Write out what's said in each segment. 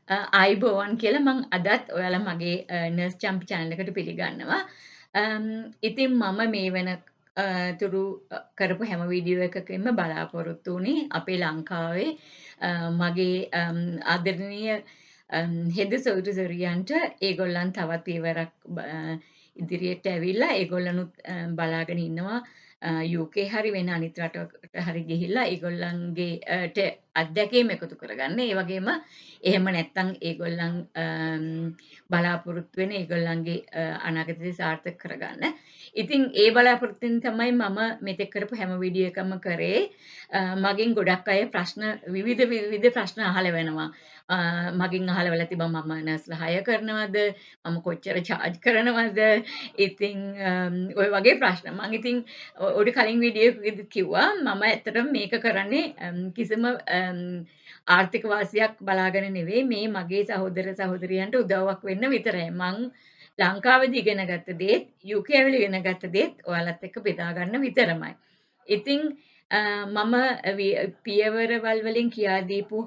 ආයිබෝවන් කියලා මං අදත් ඔයාලා මගේ නර්ස් චම්පි channel එකට පිළිගන්නවා. ඉතින් මම මේ වෙන තුරු කරපු හැම වීඩියෝ එකකින්ම බලාපොරොත්තු වුණේ අපේ ලංකාවේ මගේ ආදරණීය හෙද සොයුරියන්ට ඒගොල්ලන් තවත් පියවරක් ඉදිරියට ඇවිල්ලා ඒගොල්ලනුත් බලාගෙන ඉන්නවා UK හරි වෙන අනිත් රටකට හරි ගිහිල්ලා ඒගොල්ලන්ගේ අත්දැකීම් එකතු කරගන්න. ඒ වගේම එහෙම නැත්තම් ඒගොල්ලන් බලාපොරොත්තු වෙන ඒගොල්ලන්ගේ අනාගතය සාර්ථක කරගන්න. ඉතින් ඒ බලාපොරොත්තුෙන් තමයි මම මෙතෙක් කරපු හැම වීඩියෝ එකක්ම කරේ. මගෙන් ගොඩක් අය ප්‍රශ්න විවිධ ප්‍රශ්න අහලා වෙනවා. මගෙන් අහලා තිබා මම නර්ස්ලා හයර් කරනවද? මම කොච්චර චාර්ජ් කරනවද? ඉතින් ඔය වගේ ප්‍රශ්න. මම ඉතින් ඔඩ කලින් වීඩියෝ එකකදී කිව්වා මම ඇත්තටම මේක කරන්නේ කිසිම ආර්ථික වාසියක් බලාගෙන නෙවෙයි මේ මගේ සහෝදර සහෝදරියන්ට උදව්වක් වෙන්න විතරයි. මං ලංකාවේදී ඉගෙන ගත්ත දේත් UK වල ඉගෙන ගත්ත දේත් ඔයාලත් එක්ක බෙදා ගන්න විතරමයි. ඉතින් මම පියවරවල් වලින් කියා දීපු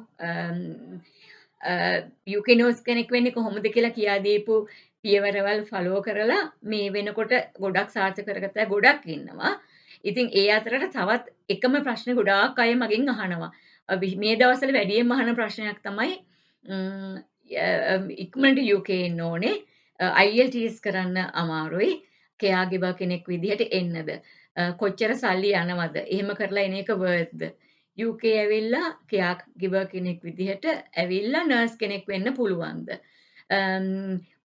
UK nurse කෙනෙක් වෙන්නේ කොහොමද කියලා කියා දීපු පියවරවල් ෆලෝ කරලා මේ වෙනකොට ගොඩක් සාර්ථක කරගත්ත ගොඩක් ඉන්නවා. ඉතින් ඒ අතරට තවත් එකම ප්‍රශ්න ගොඩාක් අය මගෙන් අහනවා. මේ දවස්වල වැඩියෙන්ම අහන ප්‍රශ්නයක් තමයි ඉක්මනට UK එන්න ඕනේ. IELTS කරන්න අමාරුයි. caregiver කෙනෙක් විදිහට එන්නද? කොච්චර සල්ලි යනවද? එහෙම කරලා එන එක worthද? UK ඇවිල්ලා caregiver කෙනෙක් විදිහට ඇවිල්ලා නර්ස් කෙනෙක් වෙන්න පුළුවන්ද?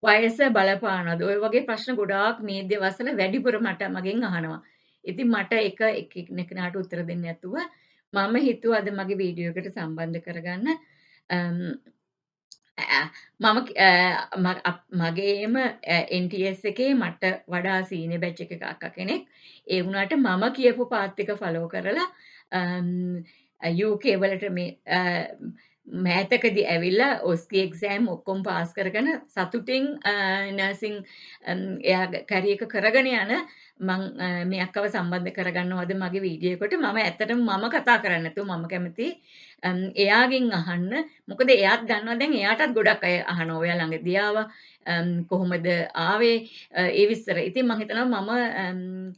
වයස බලපානවද? ඔය වගේ ප්‍රශ්න ගොඩාක් මේ දවස්වල වැඩිපුර මගෙන් අහනවා. ඉතින් මට එකෙකුට උත්තර දෙන්න නැතුව මම හිතුවා අද මගේ වීඩියෝ එකට සම්බන්ධ කරගන්න. මගේම NTS එකේ මට වඩා සීනියර් බැච් එකක අක්කා කෙනෙක්. ඒ වුණාට මම කියපු පාත් එක ෆලෝ කරලා UK වලට මේ මෑතකදී ඇවිල්ලා ඔස්කි එක්සෑම් ඔක්කොම පාස් කරගෙන සතුටින් නර්සින් එයා කැරියර් එක කරගෙන යන මම මේ අක්කව සම්බන්ධ කරගන්නවද මගේ වීඩියෝ එකට. මම ඇත්තටම මම කතා කරන්නේ නැතුව මම කැමති එයාගෙන් අහන්න. මොකද එයාත් දන්නවා දැන් එයාටත් ගොඩක් අය අහනවා ඔයා ළඟදී ආවා කොහොමද ආවේ ඒ විස්තර. ඉතින් මම හිතනවා මම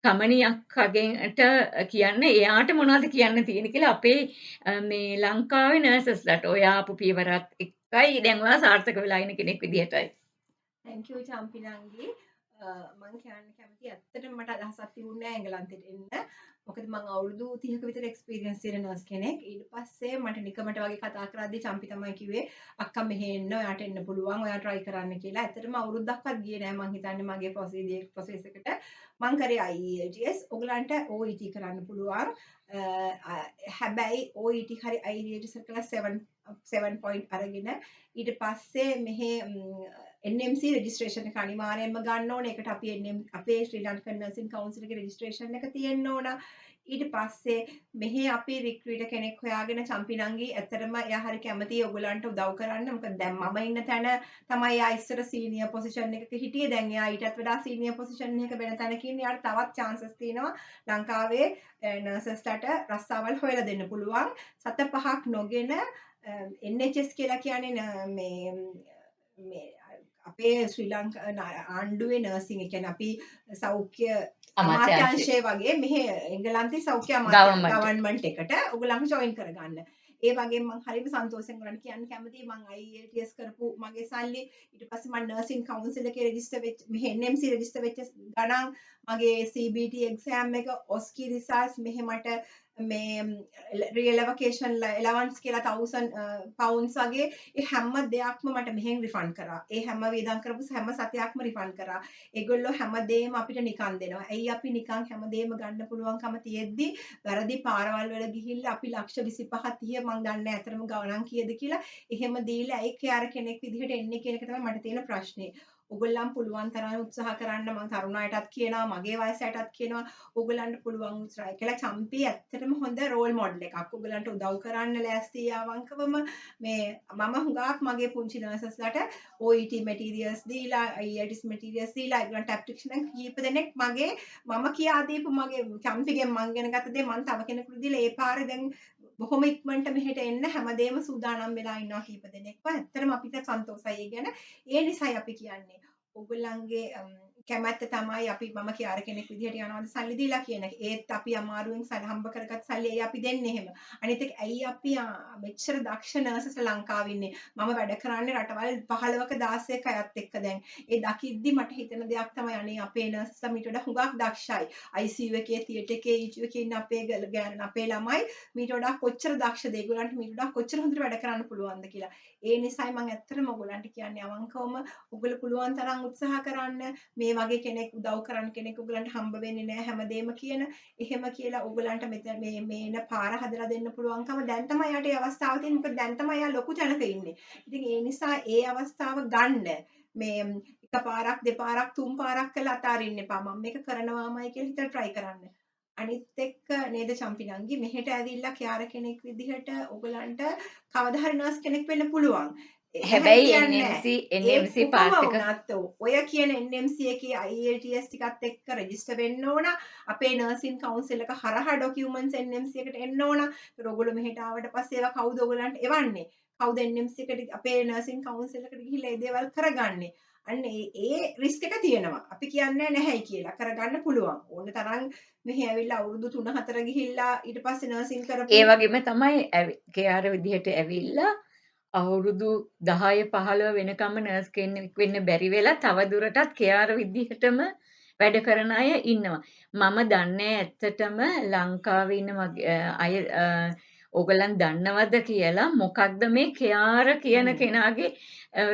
කමනි අක්කගෙන්ට කියන්න එයාට මොනවද කියන්න තියෙන කියලා අපේ මේ ලංකාවේ නර්සස්ලාට ඔය ආපු පියවරත් එක්කයි දැන් ඔයා සාර්ථක වෙලා ඉන්න කෙනෙක් විදිහටයි. Thank you Champi නංගි. මම කියන්න කැමති ඇත්තටම මට අදහසක් තිබුණේ නැහැ එංගලන්තෙට එන්න. මොකද මම අවුරුදු 30ක විතර එක්ස්පීරියන්ස් තියෙන නර්ස් කෙනෙක්. ඊට පස්සේ මට නිකමට වගේ කතා කරද්දී චම්පි තමයි කිව්වේ අක්කා මෙහෙ එන්න ඔයාට එන්න පුළුවන් ඔයා try කරන්න කියලා. ඇත්තටම අවුරුද්දක්වත් ගියේ නැහැ මං හිතන්නේ මගේ process එකට. මං කරේ IELTS. ඔයගලන්ට OET කරන්න පුළුවන්. හැබැයි OET හරි IELTS කරලා 7 point අරගෙන ඊට පස්සේ මෙහෙ NMC registration එක අනිවාර්යයෙන්ම ගන්න ඕනේ. ඒකට අපි අපේ ශ්‍රී ලංකන් නර්සින් කවුන්සිල් එකේ registration එක තියෙන්න ඕන. ඊට පස්සේ මෙහි අපි රික්‍රූටර් කෙනෙක් හොයාගෙන චම්පි නංගි ඇත්තටම එයා හරි කැමතියි ඔයගලන්ට උදව් කරන්න. මොකද දැන් මම ඉන්න තැන තමයි එයා ඉස්සර සීනියර් පොසිෂන් එකක හිටියේ. දැන් එයා ඊටත් වඩා සීනියර් පොසිෂන් එකක වෙන තැනක ඉන්නේ. එයාට තවත් chances තියෙනවා ලංකාවේ නර්සස්ලාට රස්සාවල් හොයලා දෙන්න පුළුවන්. 7-5ක් නොගෙන NHS කියලා කියන්නේ මේ අපේ ශ්‍රී ලංකා ආණ්ඩුවේ නර්සින් ඒ කියන්නේ අපි සෞඛ්‍ය අමාත්‍යාංශය වගේ මෙහෙ එංගලන්තේ සෞඛ්‍ය අමාත්‍යාංශ ගවර්න්මන්ට් එකට ඔයගොල්ලන්ව ජොයින් කරගන්න. ඒ වගේම මම හරිම සන්තෝෂෙන් ඔයාලට කියන්න කැමතියි මම IELTS කරපු මගේ සල්ලි ඊට පස්සේ මම නර්සින් කවුන්සිල් එකේ රෙජිස්ටර් වෙච්ච මෙහෙ NMC රෙජිස්ටර් වෙච්ච ගණන් මගේ CBT එක්සෑම් එක OSCE රිසල්ට්ස් මෙහෙ මට මේ රියලොකේෂන් allowance කියලා 1000 pounds වගේ ඒ හැම දෙයක්ම මට මෙහෙන් රිෆන්ඩ් කරා. ඒ හැම වේදම් කරපු හැම සතයක්ම රිෆන්ඩ් කරා. ඒගොල්ලෝ හැමදේම අපිට නිකන් දෙනවා. ඇයි අපි නිකන් හැමදේම ගන්න පුළුවන්කම තියෙද්දි වැරදි පාරවල් වල ගිහිල්ලා අපි ලක්ෂ 25 30 මං දන්නේ නැහැ අතරම ගණන් කීයද කියලා එහෙම දීලා ඒ කෙයාර කෙනෙක් විදිහට එන්නේ කියන එක තමයි මට තියෙන ප්‍රශ්නේ. ඔයගොල්ලන් පුළුවන් තරම් උත්සාහ කරන්න මම තරුණ අයටත් කියනවා මගේ වයස අයටත් කියනවා ඔයගොල්ලන්ට පුළුවන් උත්සාහය කියලා චම්පි ඇත්තටම හොඳ රෝල් මොඩල් එකක්. ඔයගොල්ලන්ට උදව් කරන්න ලෑස්ති ආවංකවම මේ මම හුඟක් මගේ පුංචි නර්සස්ලාට OET materials දීලා IELTS materials දීලා ඒගොල්ලන්ට ඇප්ලිකේෂන් කීප දෙනෙක් මම කියා දීපු මගේ චම්පිගෙන් මං ඉගෙන ගත්ත දේ මං තව කෙනෙකුට දීලා ඒ පාරේ දැන් බොහොම ඉක්මනට මෙහෙට එන්න හැමදේම සූදානම් වෙලා ඉන්නවා කීප දෙනෙක්ව. ඇත්තටම අපිට සන්තෝසයි ඒ ගැන. ඒ නිසයි අපි කියන්නේ ඔයගොල්ලන්ගේ කැමැත්ත තමයි අපි මම කියාර කෙනෙක් විදිහට යනවාද සල්ලි දීලා කියන එක. ඒත් අපි අමාරුවෙන් හම්බ කරගත් සල්ලි ඇයි අපි දෙන්නේ එහෙම. අනිත් එක ඇයි අපි මෙච්චර දක්ෂ නර්සස් ලංකාවේ ඉන්නේ. මම වැඩ කරන්නේ රටවල් 15ක 16ක අයත් එක්ක දැන්. ඒ දකිද්දි මට හිතෙන දෙයක් තමයි අනේ අපේ නර්සස්ලා මීට වඩා හුඟක් දක්ෂයි. ICU එකේ තියටර් එකේ ECU එකේ ඉන්න අපේ ළමයි මීට වඩා කොච්චර දක්ෂද ඒගොල්ලන්ට මීට වඩා කොච්චර හොඳට වැඩ කරන්න පුළුවන්ද කියලා. ඒ නිසයි මම ඇත්තටම ඔයගොල්ලන්ට කියන්නේ අවංකවම ඔයගොල්ලෝ පුළුවන් තරම් උත්සාහ කරන්න. මේ වගේ කෙනෙක් උදව් කරන්න කෙනෙක් ඔයගොල්ලන්ට හම්බ වෙන්නේ නැහැ හැමදේම කියන එහෙම කියලා ඔයගොල්ලන්ට මෙතන මේන පාර හදලා දෙන්න පුළුවන්කම දැන් තමයි යාට ඒ අවස්ථාව තියෙන්නේ. මොකද දැන් තමයි යා ලොකු තැනක ඉන්නේ. ඉතින් ඒ නිසා ඒ අවස්ථාව ගන්න. මේ එකපාරක් දෙපාරක් තුන් පාරක් කළා අතාරින්න එපා. මම මේක කරනවාමයි කියලා හිතලා try කරන්න. අනිත් එක්ක නේද චම්පිනන්ගේ මෙහෙට ඇවිල්ලා කියාර කෙනෙක් විදිහට ඔයගලන්ට කවදා හරි නර්ස් කෙනෙක් වෙන්න පුළුවන්. හැබැයි කියන්නේ NMC ඒ පාත් කොහොම එක වුණත් ඔය කියන NMC එකේ IELTS ටිකත් එක්ක රෙජිස්ටර් වෙන්න ඕන. අපේ නර්සින් කවුන්සිල් එක හරහා ඩොකියුමන්ට්ස් NMC එකට එන්න ඕන. ඒතර ඔයගොල්ලෝ මෙහෙට ආවට පස්සේ ඒවා කවුද ඔයගලන්ට එවන්නේ? කවුද NMC එකට අපේ නර්සින් කවුන්සිල් එකට ගිහිල්ලා ඒ දේවල් කරගන්නේ? අන්න ඒ රිස්ක් එක තියෙනවා. අපි කියන්නේ නැහැයි කියලා. කරගන්න පුළුවන්. ඕන තරම් මෙහි ඇවිල්ලා අවුරුදු 3-4 ගිහිල්ලා ඊට පස්සේ නර්සින් කරපු ඒ වගේම තමයි කෙයාර විදිහට ඇවිල්ලා අවුරුදු 10 15 වෙනකම්ම නර්ස් කෙනෙක් වෙන්න බැරි වෙලා තව දුරටත් කෙයාර විදිහටම වැඩ කරන අය ඉන්නවා. මම දන්නේ ඇත්තටම ලංකාවේ ඉන්න අය ඕගලන් දන්නවද කියලා මොකක්ද මේ කෙයාර කියන කෙනාගේ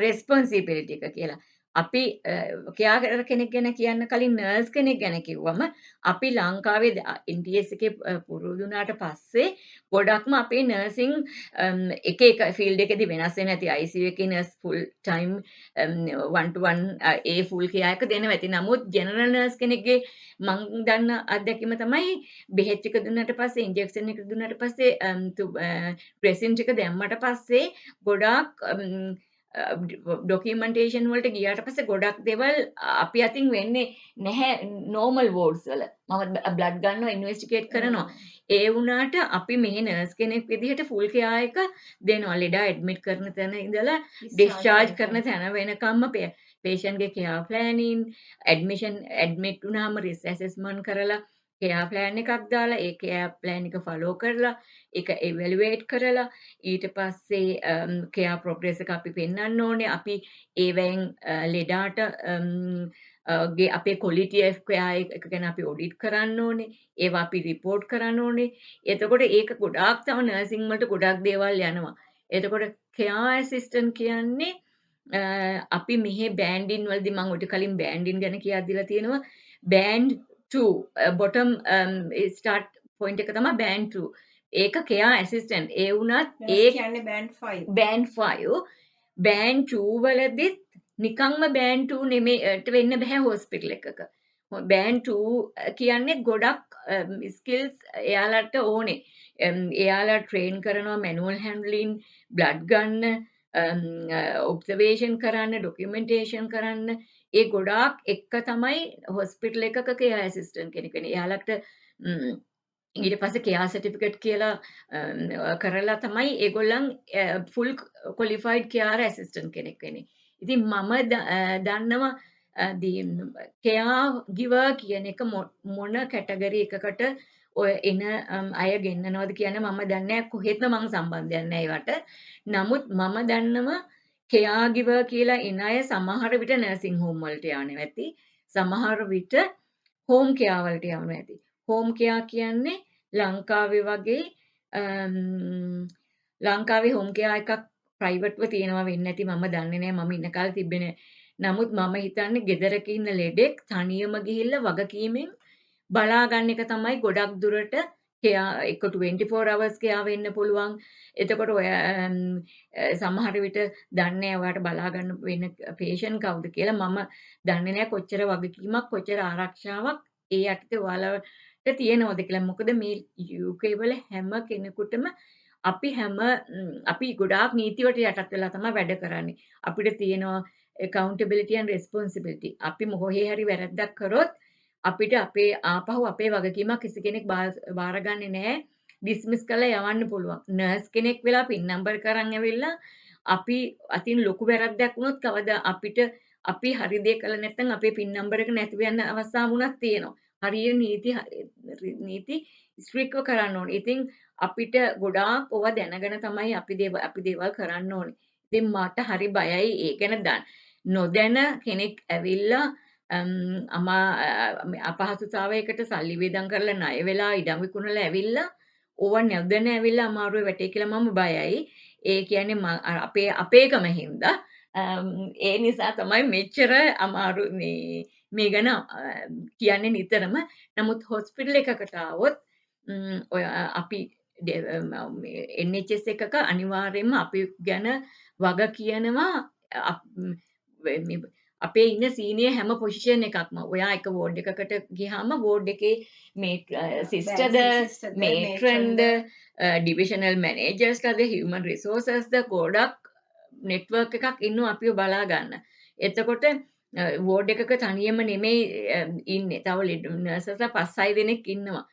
රෙස්පොන්සිබිලිටි එක කියලා. අපි කෙයාර කෙනෙක් ගැන කියන්න කලින් නර්ස් කෙනෙක් ගැන කිව්වම අපි ලංකාවේ NTS එකේ පුරුදු වුණාට පස්සේ ගොඩක්ම අපේ නර්සින් එක එක ෆීල්ඩ් එකේදී වෙනස් වෙන ඇති ICU එකේ nurse full time 1 to 1 A full care එක දෙනවා ඇති. නමුත් ජෙනරල් නර්ස් කෙනෙක්ගේ මං දන්න අත්දැකීම තමයි බෙහෙත් ටික දුන්නාට පස්සේ ඉන්ජෙක්ෂන් එක දුන්නාට පස්සේ ඩ්‍රෙසින් ටික දැම්මට පස්සේ ගොඩාක් ඩොකියුමන්ටේෂන් වලට ගියාට පස්සේ ගොඩක් දේවල් අපි අතින් වෙන්නේ නැහැ නෝමල් වෝඩ්ස් වල. මම බ්ලඩ් ගන්නවා ඉන්වෙස්ටිගේට් කරනවා. ඒ වුණාට අපි මේ නර්ස් කෙනෙක් විදිහට ෆුල් කෙයා එක දෙනවා. ලෙඩා ඇඩ්මිට් කරන තැන ඉඳලා ඩිස්චාර්ජ් කරන තැන වෙනකම්ම පේෂන්ට්ගේ කෙයා ප්ලෑනින් ඇඩ්මිට් වුණාම රිස්ක් ඇසෙස්මන්ට් කරලා කෙයා ප්ලෑන් එකක් දාලා ඒ කෙයා ප්ලෑන් එක ෆලෝ කරලා ඒක එවැලුවේට් කරලා ඊට පස්සේ කෙයා ප්‍රොග්‍රස් එක අපි පෙන්වන්න ඕනේ. අපි ඒවෙන් ලෙඩාට අපේ ක්වොලිටි ඔෆ් කෙයා එක ගැන අපි ඔඩිට් කරන්න ඕනේ. ඒවා අපි රිපෝට් කරන්න ඕනේ. එතකොට ඒක ගොඩාක් තව නර්සින් වලට ගොඩක් දේවල් යනවා. එතකොට කෙයා ඇසිස්ටන්ට් කියන්නේ අපි මෙහි බෑන්ඩින් වලදී මම ඔයිට කලින් බෑන්ඩින් ගැන කියලා දීලා තියෙනවා. බෑන්ඩ් 2 බොටම් ස්ටාර්ට් පොයින්ට් එක තමයි බෑන්ඩ් 2. ඒක කෙයා ඇසිස්ටන්ට්. ඒ වුණත් ඒ කියන්නේ බෑන්ඩ් 5. බෑන්ඩ් 5 බෑන්ඩ් 2 වලදීත් නිකම්ම බෑන්ඩ් 2 නෙමෙයිට වෙන්න බෑ හොස්පිටල් එකක. බෑන්ඩ් 2 කියන්නේ ගොඩක් ස්කිල්ස් එයාලට ඕනේ. එයාලා ට්‍රේන් කරනවා මැනුවල් හැන්ඩ්ලින්, බ්ලඩ් ගන්න, ඔබ්සර්වේෂන් කරන්න, ඩොකියුමන්ටේෂන් කරන්න. ඒ ගොඩාක් එක්ක තමයි හොස්පිටල් එකක කෙයා ඇසිස්ටන්ට් කෙනෙක් වෙන්නේ. එයාලට ඊට පස්සේ කෙයා සර්ටිෆිකේට් කියලා කරලා තමයි ඒගොල්ලන් ෆුල් ක්වොලිෆයිඩ් කෙයාර් ඇසිස්ටන්ට් කෙනෙක් වෙන්නේ. ඉතින් මම දන්නවා කෙයා ගිවර් කියන එක මොන කැටගරි එකකට ඔය එන අය ගෙන්නනවද කියන මම දන්නේ නැහැ. කොහෙත්ම මම සම්බන්ධයක් නැහැ ඒවට. නමුත් මම දන්නවා කෙයා ගිවර් කියලා එන අය සමහර විට නර්සින් හෝම් වලට යනවා ඇති. සමහර විට හෝම් කෙයා වලට යනවා ඇති. හෝම් කෙයා කියන්නේ ලංකාවේ වගේ ලංකාවේ හෝම් කෙයා එකක් ප්‍රයිවට්ව තියෙනවා වෙන්නේ නැති මම දන්නේ නැහැ. මම ඉන්න කාලේ තිබ්බේ නැහැ. නමුත් මම හිතන්නේ ගෙදරක ඉන්න ලෙඩෙක් තනියම ගිහිල්ලා වගකීමෙන් බලා ගන්න එක තමයි ගොඩක් දුරට කෙයා එක 24 hours කෙයා වෙන්න පුළුවන්. එතකොට ඔය සමහර විට දන්නේ නැහැ ඔයාලට බලා ගන්න වෙන පේෂන්ට් කවුද කියලා. මම දන්නේ නැහැ කොච්චර වගකීමක් කොච්චර ආරක්ෂාවක් ඒ යටතේ ඔයාලට තියෙනවද කියලා. මොකද මේ UK වල හැම කෙනෙකුටම අපි ගොඩාක් නීති වලට යටත් වෙලා තමයි වැඩ කරන්නේ. අපිට තියෙනවා accountability and responsibility. අපි මොහේ හරි වැරද්දක් කරොත් අපිට අපේ ආපහු අපේ වගකීමක් කිසි කෙනෙක් බාරගන්නේ නැහැ. ඩිස්මිස් කරලා යවන්න පුළුවන්. නර්ස් කෙනෙක් වෙලා පින් නම්බර් කරන් ඇවිල්ලා අපි අතින් ලොකු වැරද්දක් වුණොත් කවදා අපි හරි දේ කළා නැත්නම් අපේ පින් නම්බර එක නැතිව යන අවස්ථා වුණත් තියෙනවා. හරියට නීති ස්ට්‍රික්ව කරන්න ඕනේ. ඉතින් අපිට ගොඩාක් ඕවා දැනගෙන තමයි අපි දේවල් කරන්න ඕනේ. ඉතින් මට හරි බයයි ඒ ගැන නොදැන කෙනෙක් ඇවිල්ලා අපහසුතාවයකට සල්ලි වියදම් කරලා ණය වෙලා ඉඩම් විකුණලා ඇවිල්ලා ඕවා නොදැන ඇවිල්ලා අමාරුවේ වැටේ කියලා මම බයයි. ඒ කියන්නේ අපේකම හින්දා ඒ නිසා තමයි මෙච්චර අමාරු මේ ගැන කියන්නේ නිතරම. නමුත් හොස්පිටල් එකකට ආවොත් ඔය අපි NHS එකක අනිවාර්යයෙන්ම අපි ගැන වග කියනවා අපේ ඉන්න සීනියර් හැම පොසිෂන් එකක්ම. ඔයා එක වෝඩ් එකකට ගියාම වෝඩ් එකේ සිස්ටර්ද, මේට්‍රන්ද, ඩිවිෂනල් මැනේජර්ස්ලාද, හියුමන් රිසෝසස්ද ගොඩක් නෙට්වර්ක් එකක් ඉන්නවා අපිව බලා ගන්න. එතකොට වෝඩ් එකක තනියම නෙමෙයි ඉන්නේ. තව නර්සස්ලා 5-6 දෙනෙක් ඉන්නවා.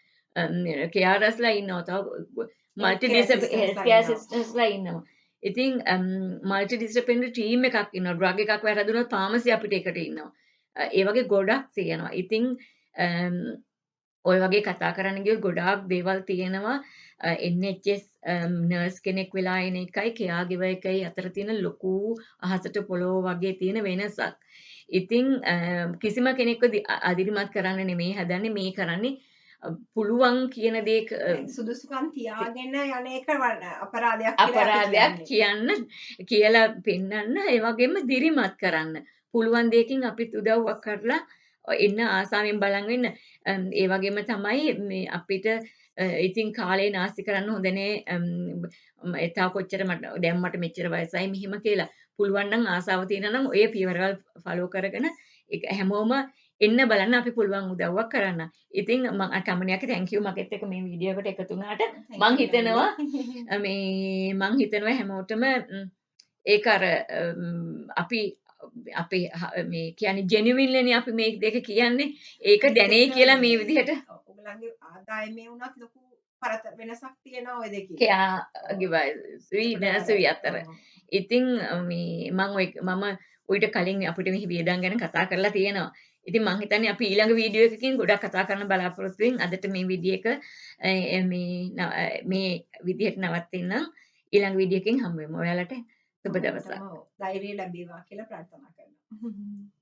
කෙයාරස්ලා ඉන්නවා. තව මල්ටි හෙල්ත් කෙයාර් සිස්ටර්ස්ලා ඉන්නවා. ඉතින් මල්ටි ඩිසිප්ලිනරි ටීම් එකක් ඉන්නවා. ඩ්‍රග් එකක් වැරදුනොත් ෆාමසි අපිට එකට ඉන්නවා. ඒ වගේ ගොඩක් තියෙනවා. ඉතින් ඔය වගේ කතා කරන්න ගියොත් ගොඩාක් දේවල් තියෙනවා. NHS නර්ස් කෙනෙක් වෙලා එන එකයි කෙයාගිවර් එකයි අතර තියෙන ලොකු අහසට පොළොව වගේ තියෙන වෙනසක්. ඉතින් කිසිම කෙනෙක්ව අදිරිමත් කරන්න නෙමෙයි හදන්නේ මේ කරන්නේ පුළුවන් කියන දේ සුදුසුකම් තියාගෙන යන එක අපරාධයක් කියලා පෙන්වන්න ඒ වගේම දිරිමත් කරන්න. පුළුවන් දෙයකින් අපිත් උදව්වක් කරලා එන්න ආසාවෙන් බලන් වෙන්න. ඒ වගේම තමයි මේ අපිට ඉතින් කාලේ නාස්ති කරන්න හොඳ නෑ. තව කොච්චර දැන් මට මෙච්චර වයසයි මෙහෙම කියලා. පුළුවන් නම් ආසාව තියෙනවා නම් ඔය පියවරවල් ෆලෝ කරගෙන හැමෝම එන්න බලන්න අපි පුළුවන් උදව්වක් කරන්න. ඉතින් මම කම්මනියක තැන්ක් යූ මගෙත් එක්ක මේ වීඩියෝ එකට එකතු වුණාට මං හිතනවා හැමෝටම ඒක අර අපි අපේ මේ කියන්නේ ජෙනුවින්ලිනේ අපි මේ දෙක කියන්නේ ඒක දැනේ කියලා මේ විදිහට ඔයගලගේ ආදායමේ වුණත් ලොකු වෙනසක් තියෙනවා ඔය දෙකේ. නර්සරි අතර. ඉතින් මම ඌට කලින් අපිට මේ වියදම් ගැන කතා කරලා තියෙනවා. ඉතින් මං හිතන්නේ අපි ඊළඟ වීඩියෝ එකකින් ගොඩක් කතා කරන්න බලාපොරොත්තු වෙමින් අදට මේ වීඩියෝ එක මේ විදිහට නවත්වන්න ඊළඟ වීඩියෝ එකකින් හම්බ වෙමු. ඔයාලට සුබ දවසක්. ධෛර්යය ලැබේවා කියලා ප්‍රාර්ථනා කරනවා.